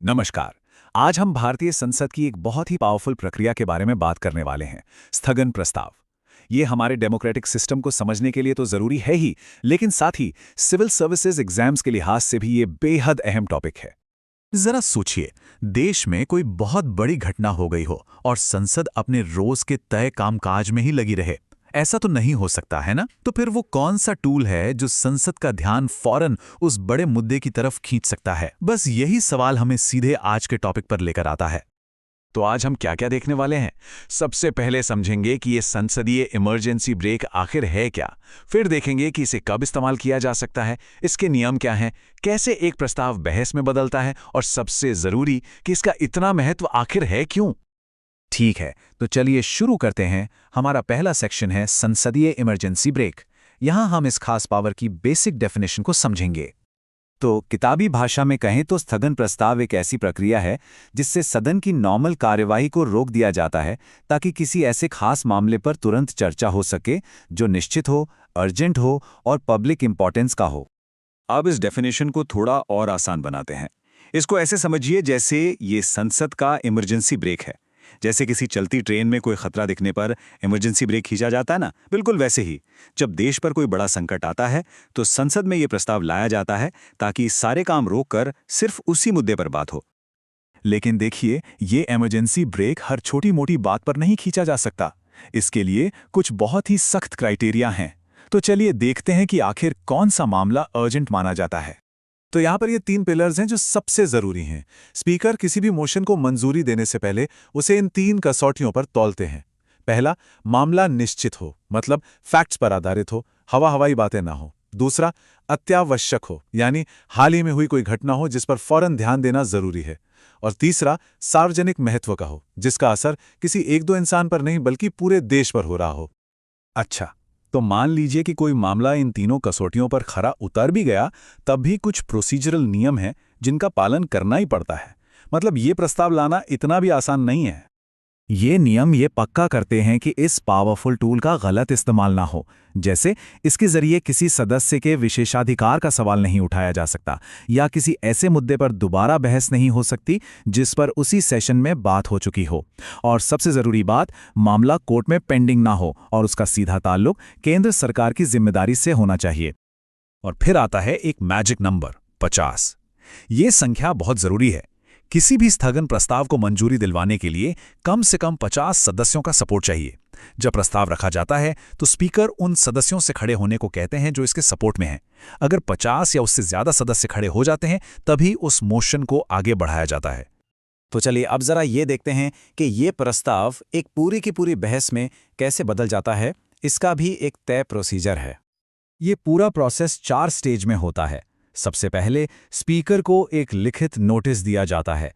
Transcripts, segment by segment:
नमस्कार। आज हम भारतीय संसद की एक बहुत ही पावरफुल प्रक्रिया के बारे में बात करने वाले हैं, स्थगन प्रस्ताव। ये हमारे डेमोक्रेटिक सिस्टम को समझने के लिए तो जरूरी है ही, लेकिन साथ ही सिविल सर्विसेज एग्जाम्स के लिहाज से भी ये बेहद अहम टॉपिक है। जरा सोचिए, देश में कोई बहुत बड़ी घटना हो गई हो और संसद अपने रोज के तय कामकाज में ही लगी रहे। ऐसा तो नहीं हो सकता है ना? तो फिर वो कौन सा टूल है जो संसद का ध्यान फौरन उस बड़े मुद्दे की तरफ खींच सकता है? बस यही सवाल हमें सीधे आज के टॉपिक पर लेकर आता है। तो आज हम क्या क्या देखने वाले हैं? सबसे पहले समझेंगे कि ये संसदीय इमरजेंसी ब्रेक आखिर है क्या। फिर देखेंगे कि इसे कब इस्तेमाल किया जा सकता है, इसके नियम क्या हैं, कैसे एक प्रस्ताव बहस में बदलता है, और सबसे जरूरी कि इसका इतना महत्व आखिर है क्यों। ठीक है, तो चलिए शुरू करते हैं। हमारा पहला सेक्शन है संसदीय इमरजेंसी ब्रेक। यहां हम इस खास पावर की बेसिक डेफिनेशन को समझेंगे। तो किताबी भाषा में कहें तो स्थगन प्रस्ताव एक ऐसी प्रक्रिया है जिससे सदन की नॉर्मल कार्यवाही को रोक दिया जाता है, ताकि किसी ऐसे खास मामले पर तुरंत चर्चा हो सके जो निश्चित हो, अर्जेंट हो और पब्लिक इंपॉर्टेंस का हो। अब इस डेफिनेशन को थोड़ा और आसान बनाते हैं। इसको ऐसे समझिए जैसे ये संसद का इमरजेंसी ब्रेक है। जैसे किसी चलती ट्रेन में कोई खतरा दिखने पर इमरजेंसी ब्रेक खींचा जाता है ना, बिल्कुल वैसे ही जब देश पर कोई बड़ा संकट आता है तो संसद में ये प्रस्ताव लाया जाता है, ताकि सारे काम रोककर सिर्फ उसी मुद्दे पर बात हो। लेकिन देखिए, ये इमरजेंसी ब्रेक हर छोटी मोटी बात पर नहीं खींचा जा सकता। इसके लिए कुछ बहुत ही सख्त क्राइटेरिया हैं। तो चलिए देखते हैं कि आखिर कौन सा मामला अर्जेंट माना जाता है। तो यहाँ पर ये 3 पिलर्स हैं जो सबसे जरूरी हैं। स्पीकर किसी भी मोशन को मंजूरी देने से पहले उसे इन 3 कसौटियों पर तौलते हैं। पहला, मामला निश्चित हो, मतलब फैक्ट्स पर आधारित हो, हवाई बातें ना हो। दूसरा, अत्यावश्यक हो, यानी हाल ही में हुई कोई घटना हो जिस पर फौरन ध्यान देना जरूरी है। और तीसरा, सार्वजनिक महत्व का हो, जिसका असर किसी एक दो इंसान पर नहीं बल्कि पूरे देश पर हो रहा हो। अच्छा, तो मान लीजिए कि कोई मामला इन तीनों कसौटियों पर खरा उतर भी गया, तब भी कुछ प्रोसीजरल नियम हैं जिनका पालन करना ही पड़ता है। मतलब ये प्रस्ताव लाना इतना भी आसान नहीं है। ये नियम ये पक्का करते हैं कि इस पावरफुल टूल का गलत इस्तेमाल ना हो। जैसे इसके जरिए किसी सदस्य के विशेषाधिकार का सवाल नहीं उठाया जा सकता, या किसी ऐसे मुद्दे पर दोबारा बहस नहीं हो सकती जिस पर उसी सेशन में बात हो चुकी हो। और सबसे जरूरी बात, मामला कोर्ट में पेंडिंग ना हो और उसका सीधा ताल्लुक केंद्र सरकार की जिम्मेदारी से होना चाहिए। और फिर आता है एक मैजिक नंबर, 50। ये संख्या बहुत जरूरी है। किसी भी स्थगन प्रस्ताव को मंजूरी दिलवाने के लिए कम से कम 50 सदस्यों का सपोर्ट चाहिए। जब प्रस्ताव रखा जाता है तो स्पीकर उन सदस्यों से खड़े होने को कहते हैं जो इसके सपोर्ट में हैं। अगर 50 या उससे ज्यादा सदस्य खड़े हो जाते हैं, तभी उस मोशन को आगे बढ़ाया जाता है। तो चलिए अब जरा ये देखते हैं कि ये प्रस्ताव एक पूरी की पूरी बहस में कैसे बदल जाता है। इसका भी एक तय प्रोसीजर है। ये पूरा प्रोसेस 4 स्टेज में होता है। सबसे पहले स्पीकर को एक लिखित नोटिस दिया जाता है।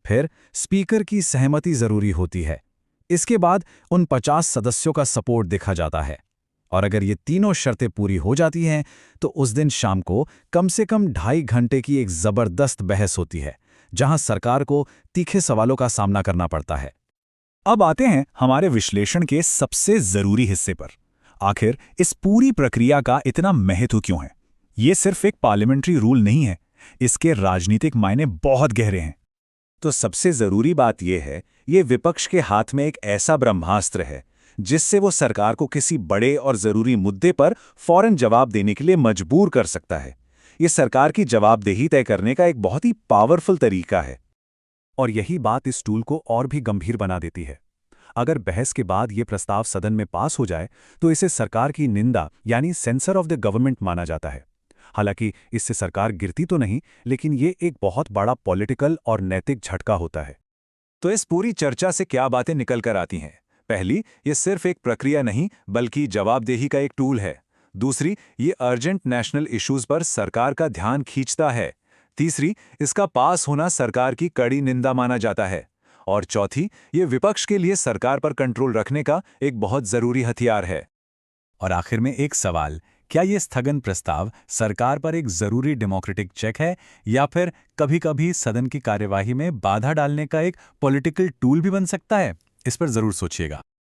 फिर स्पीकर की सहमति जरूरी होती है। इसके बाद उन 50 सदस्यों का सपोर्ट देखा जाता है। और अगर ये तीनों शर्तें पूरी हो जाती हैं तो उस दिन शाम को कम से कम 2.5 घंटे की एक जबरदस्त बहस होती है, जहां सरकार को तीखे सवालों का सामना करना पड़ता है। अब आते हैं हमारे विश्लेषण के सबसे जरूरी हिस्से पर। आखिर इस पूरी प्रक्रिया का इतना महत्व क्यों है? ये सिर्फ एक पार्लियामेंट्री रूल नहीं है, इसके राजनीतिक मायने बहुत गहरे हैं। तो सबसे जरूरी बात यह है, ये विपक्ष के हाथ में एक ऐसा ब्रह्मास्त्र है जिससे वो सरकार को किसी बड़े और जरूरी मुद्दे पर फौरन जवाब देने के लिए मजबूर कर सकता है। ये सरकार की जवाबदेही तय करने का एक बहुत ही पावरफुल तरीका है। और यही बात इस टूल को और भी गंभीर बना देती है। अगर बहस के बाद ये प्रस्ताव सदन में पास हो जाए तो इसे सरकार की निंदा यानी सेंसर ऑफ द गवर्नमेंट माना जाता है। हालांकि इससे सरकार गिरती तो नहीं, लेकिन ये एक बहुत बड़ा पॉलिटिकल और नैतिक झटका होता है। तो इस पूरी चर्चा से क्या बातें निकल कर आती हैं? पहली, ये सिर्फ एक प्रक्रिया नहीं बल्कि जवाबदेही का एक टूल है। दूसरी, ये अर्जेंट नेशनल इश्यूज पर सरकार का ध्यान खींचता है। तीसरी, इसका पास होना सरकार की कड़ी निंदा माना जाता है। और चौथी, ये विपक्ष के लिए सरकार पर कंट्रोल रखने का एक बहुत जरूरी हथियार है। और आखिर में एक सवाल, क्या ये स्थगन प्रस्ताव सरकार पर एक जरूरी डेमोक्रेटिक चेक है, या फिर कभी-कभी सदन की कार्यवाही में बाधा डालने का एक पॉलिटिकल टूल भी बन सकता है? इस पर जरूर सोचिएगा।